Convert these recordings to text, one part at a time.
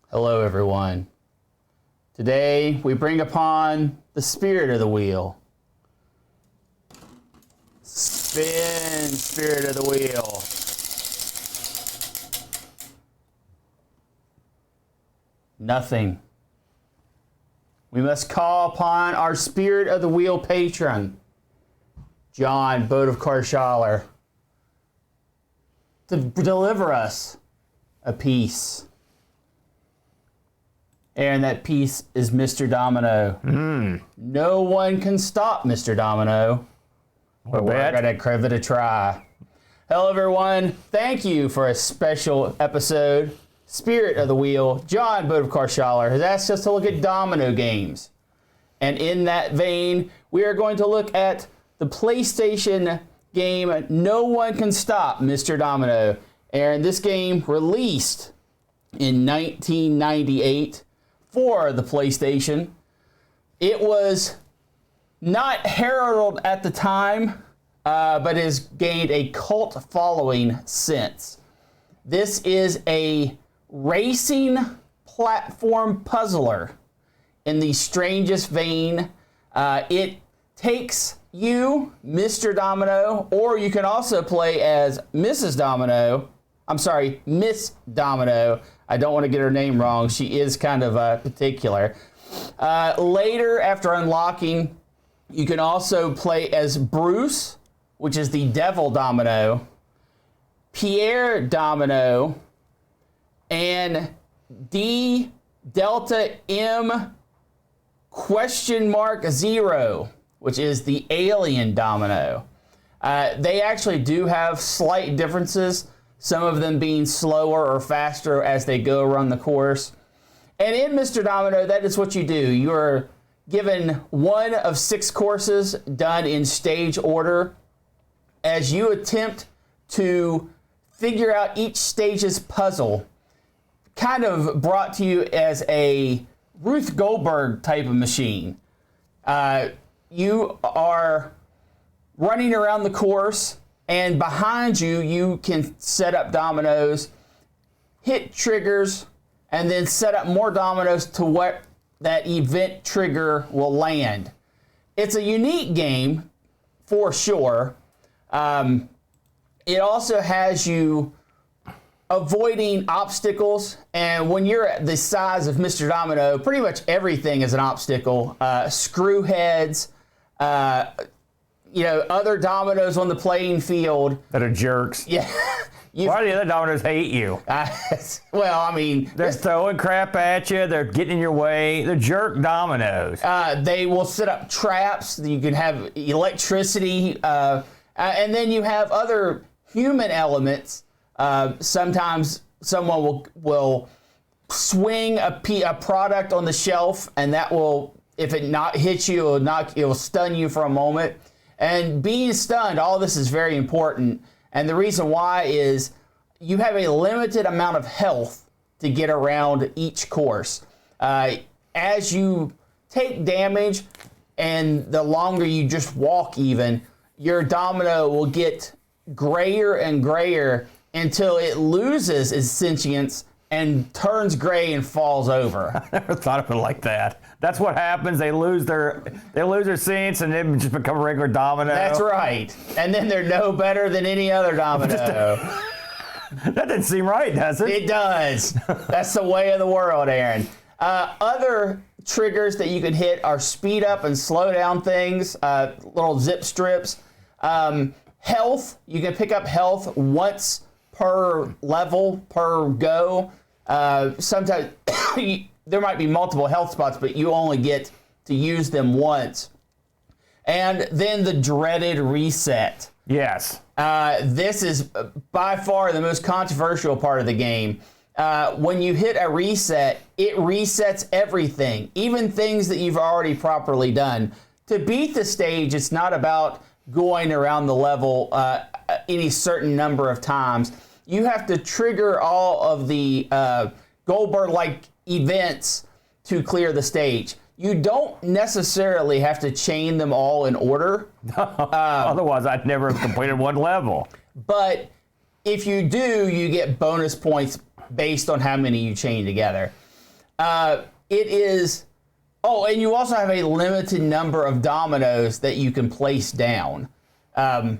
Hello everyone. Today we bring upon the spirit of the wheel. Spin, spirit of the wheel. Nothing. We must call upon our spirit of the wheel patron, John, Boat of Shawler, to deliver us a piece. And that piece is Mr. Domino. No one can stop Mr. Domino. But we're going to give it a try. Hello, everyone. Thank you for a special episode. Spirit of the Wheel, John, Boat of Shawler, has asked us to look at domino games. And in that vein, we are going to look at the PlayStation game No One Can Stop Mr. Domino. And this game released in 1998. For the PlayStation. It was not heralded at the time, but has gained a cult following since. This is a racing platform puzzler in the strangest vein. It takes you, Mr. Domino, or you can also play as Mrs. Domino. I'm sorry, Miss Domino. I don't want to get her name wrong. She is kind of particular. Later, after unlocking, you can also play as Bruce, which is the Devil Domino, Pierre Domino, and D Delta M $0, which is the Alien Domino. They actually do have slight differences, some of them being slower or faster as they go around the course. And in Mr. Domino, that is what you do. You're given one of 6 courses done in stage order as you attempt to figure out each stage's puzzle, kind of brought to you as a Ruth Goldberg type of machine. You are running around the course, and behind you, you can set up dominoes, hit triggers, and then set up more dominoes to what that event trigger will land. It's a unique game, for sure. It also has you avoiding obstacles, and when you're at the size of Mr. Domino, pretty much everything is an obstacle. Screw heads, other dominoes on the playing field. That are jerks. Yeah. Why do the other dominoes hate you? They're throwing crap at you. They're getting in your way. They're jerk dominoes. They will set up traps. You can have electricity. And then you have other human elements. Sometimes someone will swing a product on the shelf, and that will, if it not hit you, it will stun you for a moment. And being stunned, all this is very important. And the reason why is you have a limited amount of health to get around each course. As you take damage, and the longer you just walk even, your domino will get grayer and grayer until it loses its sentience and turns gray and falls over. I never thought of it like that. That's what happens. They lose their sentience and then just become a regular domino. That's right. And then they're no better than any other domino. That doesn't seem right, does it? It does. That's the way of the world, Aaron. Other triggers that you can hit are speed up and slow down things, little zip strips. Health, you can pick up health once per level, per go. Sometimes there might be multiple health spots, but you only get to use them once. And then the dreaded reset. Yes. This is by far the most controversial part of the game. When you hit a reset, it resets everything, even things that you've already properly done. To beat the stage, it's not about going around the level any certain number of times. You have to trigger all of the Goldberg-like events to clear the stage. You don't necessarily have to chain them all in order. Otherwise, I'd never have completed one level. But if you do, you get bonus points based on how many you chain together. It is... Oh, and you also have a limited number of dominoes that you can place down. Aaron,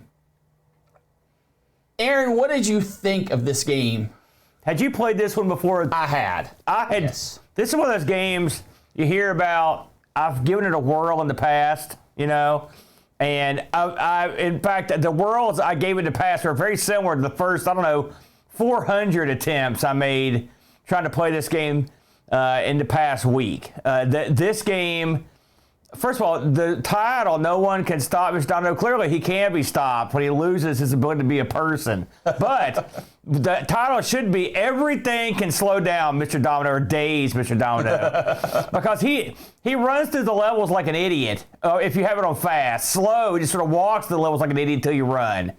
what did you think of this game? Had you played this one before? I had. Yes. This is one of those games you hear about. I've given it a whirl in the past, you know, and in fact, the whirls I gave it in the past are very similar to the first, 400 attempts I made trying to play this game in the past week. This game, first of all, the title, No One Can Stop Mr. Domino, clearly he can be stopped when he loses his ability to be a person. But the title should be Everything Can Slow Down Mr. Domino, or Daze Mr. Domino. Because he runs through the levels like an idiot. If you have it on fast. Slow, he just sort of walks through the levels like an idiot until you run.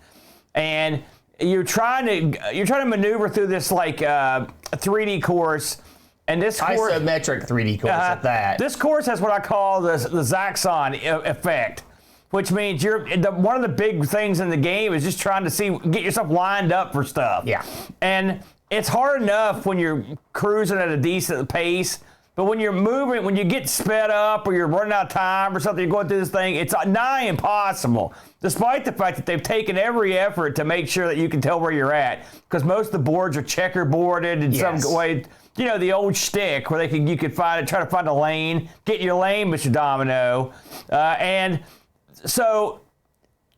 And you're trying to maneuver through this like 3D course. And this course, isometric 3D course at that. This course has what I call the Zaxxon effect, which means one of the big things in the game is just trying to get yourself lined up for stuff. Yeah. And it's hard enough when you're cruising at a decent pace, but when you're moving, when you get sped up or you're running out of time or something, you're going through this thing, it's nigh impossible, despite the fact that they've taken every effort to make sure that you can tell where you're at, because most of the boards are checkerboarded in some way. You know, the old shtick where you could try to find a lane, get in your lane, Mr. Domino. And so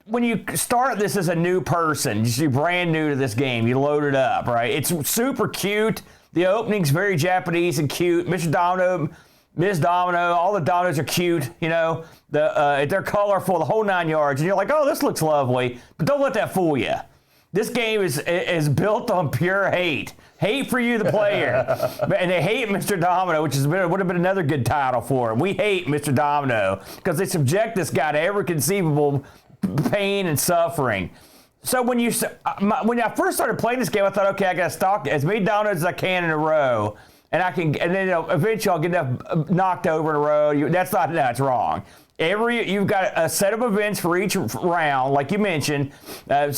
when you start this as a new person, you're brand new to this game, you load it up, right? It's super cute. The opening's very Japanese and cute. Mr. Domino, Ms. Domino, all the dominoes are cute, you know. They're colorful, the whole 9 yards. And you're like, oh, this looks lovely. But don't let that fool you. This game is built on pure hate. Hate for you, the player. And they hate Mr. Domino, which would have been another good title for it. We hate Mr. Domino because they subject this guy to every conceivable pain and suffering. So when I first started playing this game, I thought, okay, I got to stock as many dominoes as I can in a row. And then eventually I'll get enough knocked over in a row. That's wrong. You've got a set of events for each round, like you mentioned. And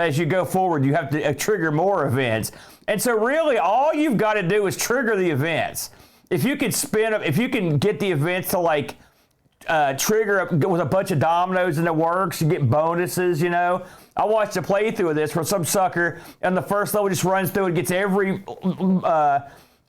as you go forward, you have to trigger more events. And so really, all you've got to do is trigger the events. If you can get the events to like trigger with a bunch of dominoes and it works, you get bonuses. You know, I watched a playthrough of this where some sucker on the first level just runs through and gets every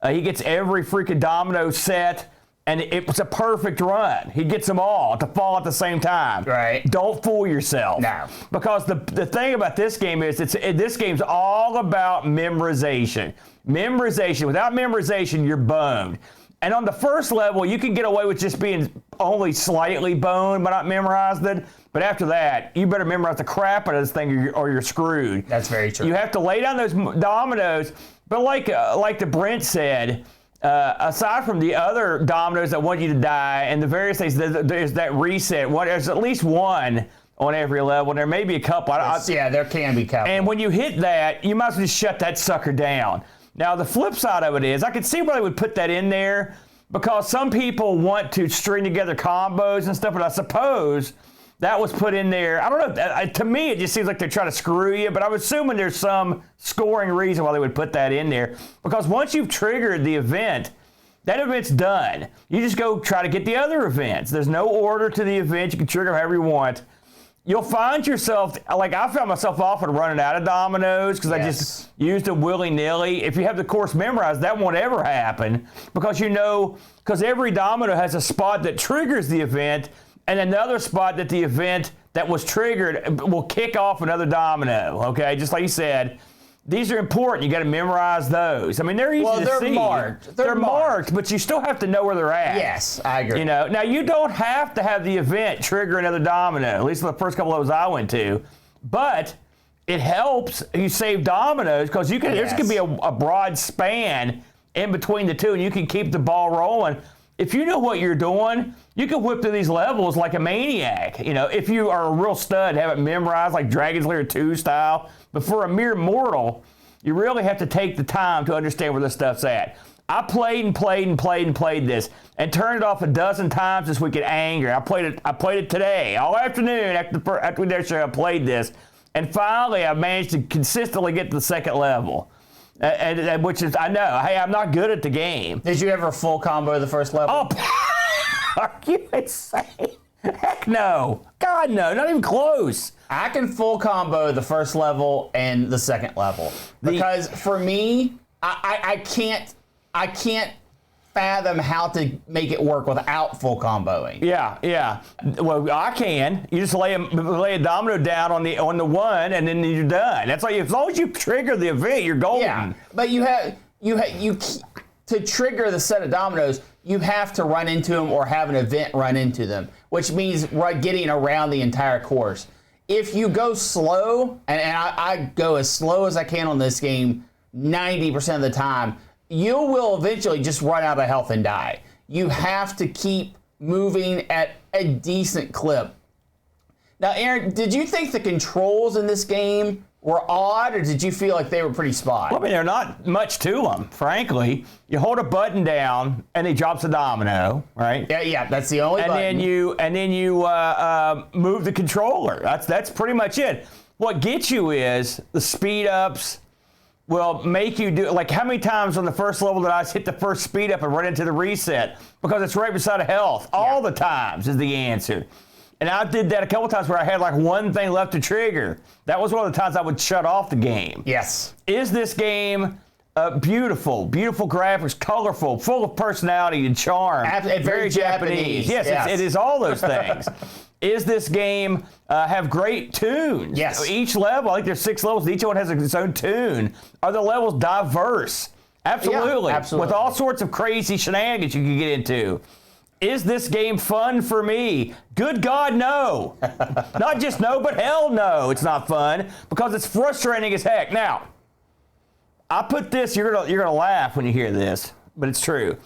freaking domino set. And it was a perfect run. He gets them all to fall at the same time. Right. Don't fool yourself. No. Because the thing about this game is this game's all about memorization. Memorization. Without memorization, you're boned. And on the first level, you can get away with just being only slightly boned but not memorized it. But after that, you better memorize the crap out of this thing or you're screwed. That's very true. You have to lay down those dominoes. But like the Brent said, aside from the other dominoes that want you to die and the various things, there's that reset. There's at least one on every level. There may be a couple. There can be a couple. And when you hit that, you might as well just shut that sucker down. Now, the flip side of it is, I can see why they would put that in there, because some people want to string together combos and stuff, but I suppose that was put in there. I don't know. To me, it just seems like they're trying to screw you, but I'm assuming there's some scoring reason why they would put that in there. Because once you've triggered the event, that event's done. You just go try to get the other events. There's no order to the event. You can trigger however you want. You'll find yourself, like I found myself often running out of dominoes because I just used them willy-nilly. If you have the course memorized, that won't ever happen because because every domino has a spot that triggers the event and another spot that the event that was triggered will kick off another domino, okay? Just like you said, these are important. You got to memorize those. I mean, they're easy to see. Well, they're marked. They're marked, but you still have to know where they're at. Yes, I agree. You know, now you don't have to have the event trigger another domino, at least the first couple of those I went to, but it helps you save dominoes because you can. There's going to be a broad span in between the two, and you can keep the ball rolling. If you know what you're doing, you can whip through these levels like a maniac. You know, if you are a real stud, have it memorized like Dragon's Lair 2 style. But for a mere mortal, you really have to take the time to understand where this stuff's at. I played this and turned it off a dozen times this week at anger. I played it today, all afternoon after their show. I played this, and finally I managed to consistently get to the second level, and which is, I know, hey, I'm not good at the game. Did you ever full combo the first level? Oh, are you insane? Heck no. God, no, not even close. I can full combo the first level and the second level because for me, I can't fathom how to make it work without full comboing. Yeah. Well, I can. You just lay a domino down on the one, and then you're done. That's all. As long as you trigger the event, you're golden. Yeah, but you to trigger the set of dominoes, you have to run into them or have an event run into them, which means getting around the entire course. If you go slow, and I go as slow as I can on this game 90% of the time, you will eventually just run out of health and die. You have to keep moving at a decent clip. Now, Aaron, did you think the controls in this game were odd, or did you feel like they were pretty spot? Well, I mean, they're not much to them, frankly. You hold a button down, and he drops a domino, right? Yeah, that's the only button. And then you move the controller. That's pretty much it. What gets you is the speed ups will make you do, like, how many times on the first level did I hit the first speed up and run into the reset? Because it's right beside a health. All the times is the answer. And I did that a couple times where I had like one thing left to trigger. That was one of the times I would shut off the game. Yes. Is this game beautiful graphics, colorful, full of personality and charm? Very Japanese. Yes. It is all those things. Is this game have great tunes? Yes. Each level, I think there's 6 levels. Each one has its own tune. Are the levels diverse? Absolutely. Yeah, absolutely. With all sorts of crazy shenanigans you can get into. Is this game fun for me? Good God, no. Not just no, but hell no, it's not fun because it's frustrating as heck. Now, I put this, you're gonna laugh when you hear this, but it's true.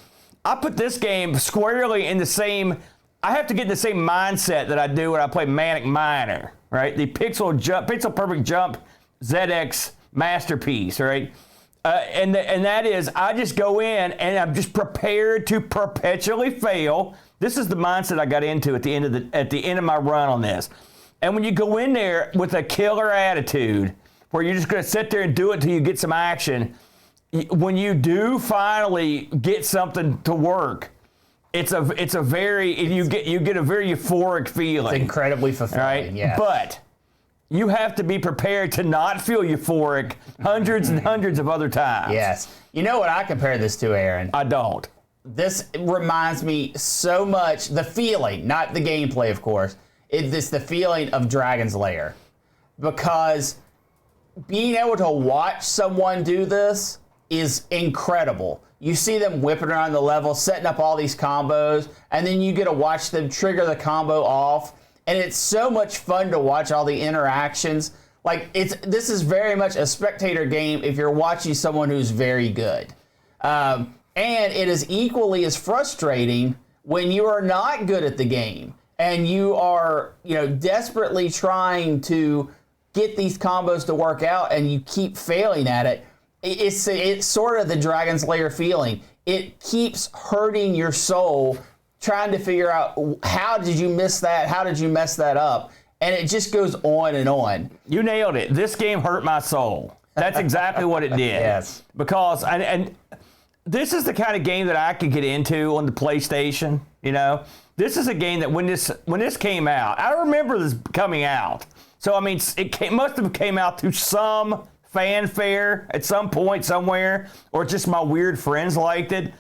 I put this game squarely in the same, I have to get in the same mindset that I do when I play Manic Miner, right? The Pixel Perfect Jump ZX masterpiece, right? And that is, I just go in and I'm just prepared to perpetually fail. This is the mindset I got into at the end of my run on this. And when you go in there with a killer attitude, where you're just going to sit there and do it till you get some action, when you do finally get something to work, you get a very euphoric feeling. It's incredibly fulfilling. Right? Yeah. But you have to be prepared to not feel euphoric hundreds and hundreds of other times. Yes. You know what I compare this to, Aaron? I don't. This reminds me so much, the feeling, not the gameplay, of course. It's the feeling of Dragon's Lair. Because being able to watch someone do this is incredible. You see them whipping around the level, setting up all these combos, and then you get to watch them trigger the combo off. And it's so much fun to watch all the interactions. Like, this is very much a spectator game if you're watching someone who's very good. And it is equally as frustrating when you are not good at the game and you are, desperately trying to get these combos to work out and you keep failing at it. It's sort of the Dragon's Lair feeling. It keeps hurting your soul, trying to figure out how did you miss that? How did you mess that up? And it just goes on and on. You nailed it. This game hurt my soul. That's exactly what it did. Yes. Because, and this is the kind of game that I could get into on the PlayStation, This is a game that when this came out, I remember this coming out. So, I mean, must have came out through some fanfare at some point somewhere, or just my weird friends liked it.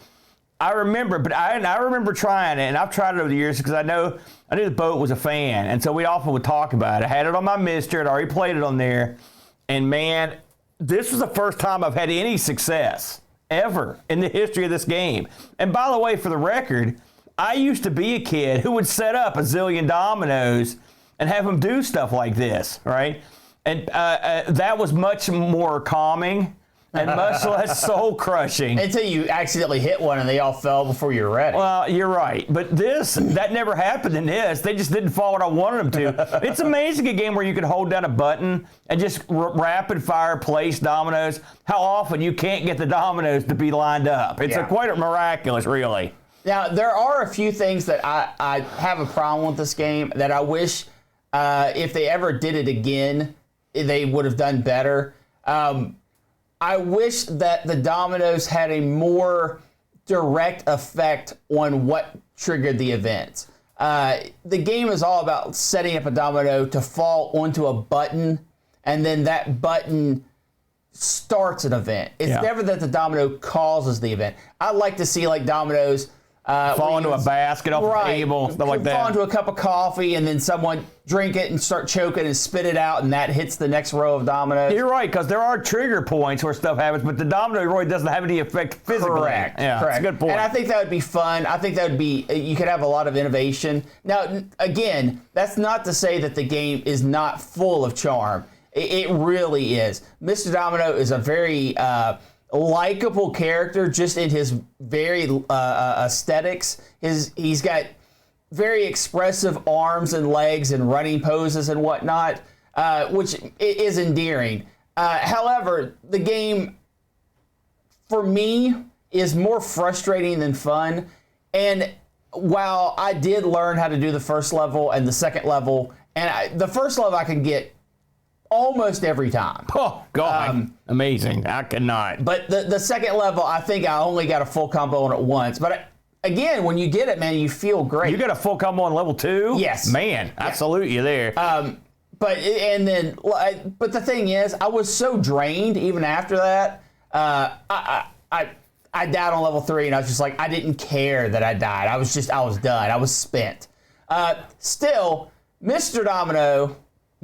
I remember, but I remember trying it, and I've tried it over the years because I knew the boat was a fan, and so we often would talk about it. I had it on my Mister, I'd already played it on there, and man, this was the first time I've had any success ever in the history of this game. And by the way, for the record, I used to be a kid who would set up a zillion dominoes and have them do stuff like this, right? And that was much more calming and much less soul crushing. Until you accidentally hit one and they all fell before you were ready. Well, you're right. But that never happened in this. They just didn't fall what I wanted them to. It's amazing a game where you can hold down a button and just rapid fire place dominoes. How often you can't get the dominoes to be lined up. It's quite miraculous, really. Now, there are a few things that I have a problem with this game that I wish if they ever did it again, they would have done better. I wish that the dominoes had a more direct effect on what triggered the events. The game is all about setting up a domino to fall onto a button, and then that button starts an event. It's never that the domino causes the event. I'd like to see like dominoes fall into a basket off the table, stuff like that. Fall into a cup of coffee, and then someone drink it and start choking and spit it out, and that hits the next row of dominoes. You're right, because there are trigger points where stuff happens, but the domino really doesn't have any effect physically. Correct. Yeah, correct. That's a good point. And I think that would be fun. I think that would be, you could have a lot of innovation. Now, again, that's not to say that the game is not full of charm. It really is. Mr. Domino is a very likable character just in his very aesthetics. He's got very expressive arms and legs and running poses and whatnot, which is endearing. However, the game, for me, is more frustrating than fun. And while I did learn how to do the first level and the second level, and the first level I can get almost every time. Oh, God. Amazing. I cannot. But the second level, I think I only got a full combo on it once. But again, when you get it, man, you feel great. You got a full combo on level 2? Yes. Man, I salute you there. But the thing is, I was so drained even after that. I died on level 3, and I was just like, I didn't care that I died. I was done. I was spent. Still, Mr. Domino,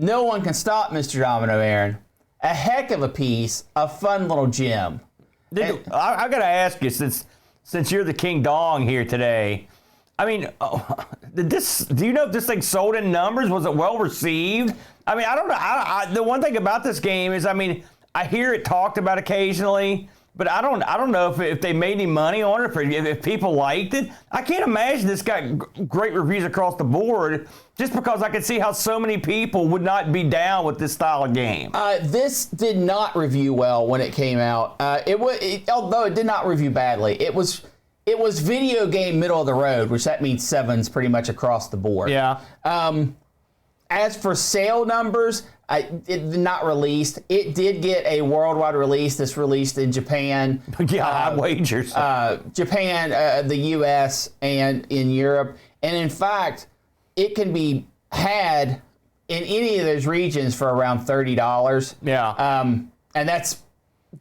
no one can stop Mr. Domino, Aaron. A heck of a piece, a fun little gem. I got to ask you, since you're the King Dong here today, I mean, do you know if this thing sold in numbers? Was it well received? I mean, I don't know. The one thing about this game is, I mean, I hear it talked about occasionally, but I don't know if they made any money on it, if people liked it. I can't imagine this got great reviews across the board, just because I can see how so many people would not be down with this style of game. This did not review well when it came out. Although it did not review badly, it was video game middle of the road, which that means 7s pretty much across the board. Yeah. As for sale numbers, it did not released. It did get a worldwide release. This released in Japan. Yeah, I'd wager so. Japan, the U.S., and in Europe. And in fact, it can be had in any of those regions for around $30. Yeah. And that's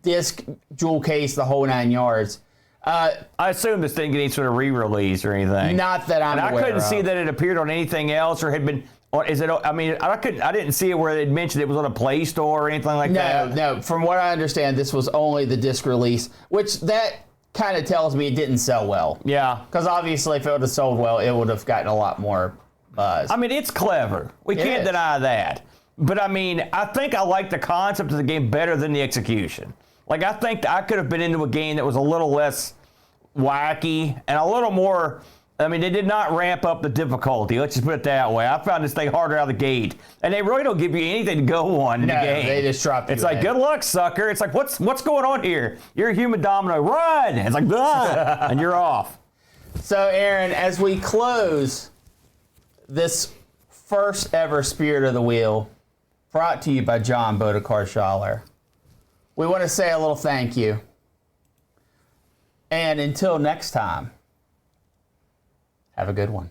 disc, jewel case, the whole 9 yards. I assume this didn't get any sort of re-release or anything. Not that I'm aware of. I couldn't see that it appeared on anything else or had been. Or is it? I mean, I didn't see it where they'd mentioned it was on a Play Store or anything like that. No. From what I understand, this was only the disc release, which that kind of tells me it didn't sell well. Yeah. Because obviously, if it would have sold well, it would have gotten a lot more buzz. I mean, it's clever. We can't deny that. But I mean, I think I like the concept of the game better than the execution. Like, I think I could have been into a game that was a little less wacky and a little more. I mean, they did not ramp up the difficulty. Let's just put it that way. I found this thing harder out of the gate. And they really don't give you anything to go on in the game. They just drop you. It's like, good luck, sucker. It's like, what's going on here? You're a human domino. Run! It's like, blah! And you're off. So, Aaron, as we close this first ever Spirit of the Wheel, brought to you by John Bodekar Shawler, we want to say a little thank you. And until next time, have a good one.